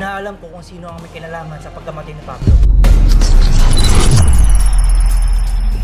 Inaalam ko kung sino ang may kinalaman sa pagkamatay ni Pablo.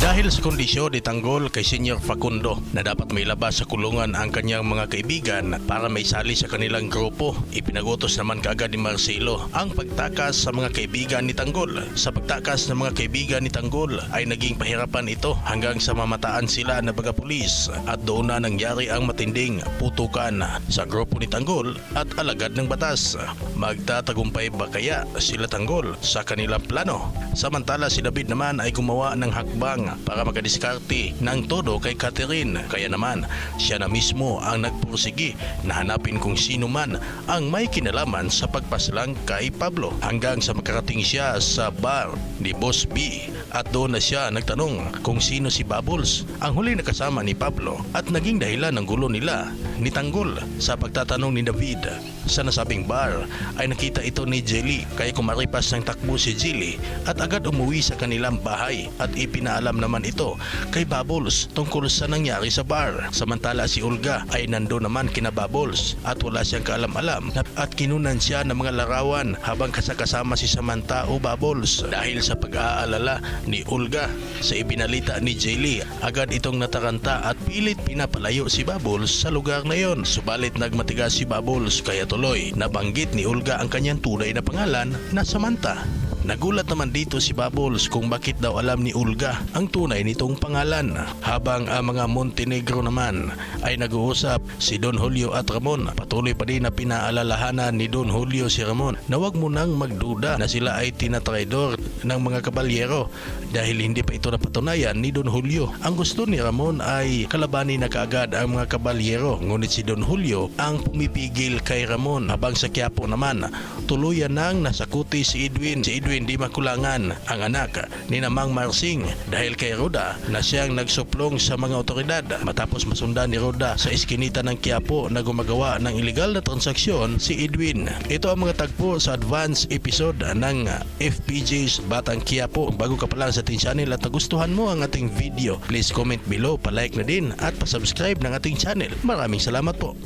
Dahil sa kondisyon itanggol kay Senior Facundo na dapat may labas sa kulungan ang kanyang mga kaibigan para may sali sa kanilang grupo, ipinagutos naman kaagad ni Marcelo ang pagtakas sa mga kaibigan ni Tanggol. Sa pagtakas ng mga kaibigan ni Tanggol ay naging pahirapan ito hanggang sa mamataan sila na baga pulis at doon na nangyari ang matinding putukan sa grupo ni Tanggol at alagad ng batas. Magtatagumpay ba kaya sila Tanggol sa kanilang plano? Samantala si David naman ay gumawa ng hakbang para makadiskarte ng todo kay Catherine. Kaya naman siya na mismo ang nagpursigi na hanapin kung sino man ang may kinalaman sa pagpaslang kay Pablo hanggang sa makarating siya sa bar ni Boss B at doon na siya nagtanong kung sino si Bubbles, ang huli na kasama ni Pablo at naging dahilan ng gulo nila ni Tanggol. Sa pagtatanong ni David sa nasabing bar ay nakita ito ni Jelly, kaya kumaripas ng takbo si Jelly at agad umuwi sa kanilang bahay at ipinaalam naman ito kay Bubbles tungkol sa nangyari sa bar. Samantala si Olga ay nandoon naman kina Bubbles at wala siyang kaalam-alam at kinunan siya ng mga larawan habang kasama si Samantha o Bubbles. Dahil sa pag-aalala ni Olga sa ibinalita ni Jelly, agad itong nataranta at pilit pinapalayo si Bubbles sa lugar na yon. Subalit nagmatigas si Bubbles kaya tuloy nabanggit ni Olga ang kanyang tunay na pangalan na Samantha. Nagulat naman dito si Bubbles kung bakit daw alam ni Olga ang tunay nitong pangalan. Habang ang mga Montenegro naman ay nag-uusap, si Don Julio at Ramon patuloy pa din na pinaalalahanan ni Don Julio si Ramon na wag mo nang magduda na sila ay tinatraidor ng mga kabalyero dahil hindi pa ito napatunayan ni Don Julio. Ang gusto ni Ramon ay kalabanin na kaagad ang mga kabalyero, ngunit si Don Julio ang pumipigil kay Ramon. Habang sa Quiapo naman tuluyan nang nasakuti si Edwin. Si Edwin di makulangan ang anak ni Namang Marsing dahil kay Roda na siyang nagsuplong sa mga otoridad matapos masundan ni Roda sa iskinita ng Quiapo na gumagawa ng illegal na transaksyon si Edwin. Ito ang mga tagpo sa advance episode ng FPJ's Batang Quiapo. Bago ka pa lang sa ating channel at nagustuhan mo ang ating video, please comment below, palike na din at pasubscribe ng ating channel. Maraming salamat po.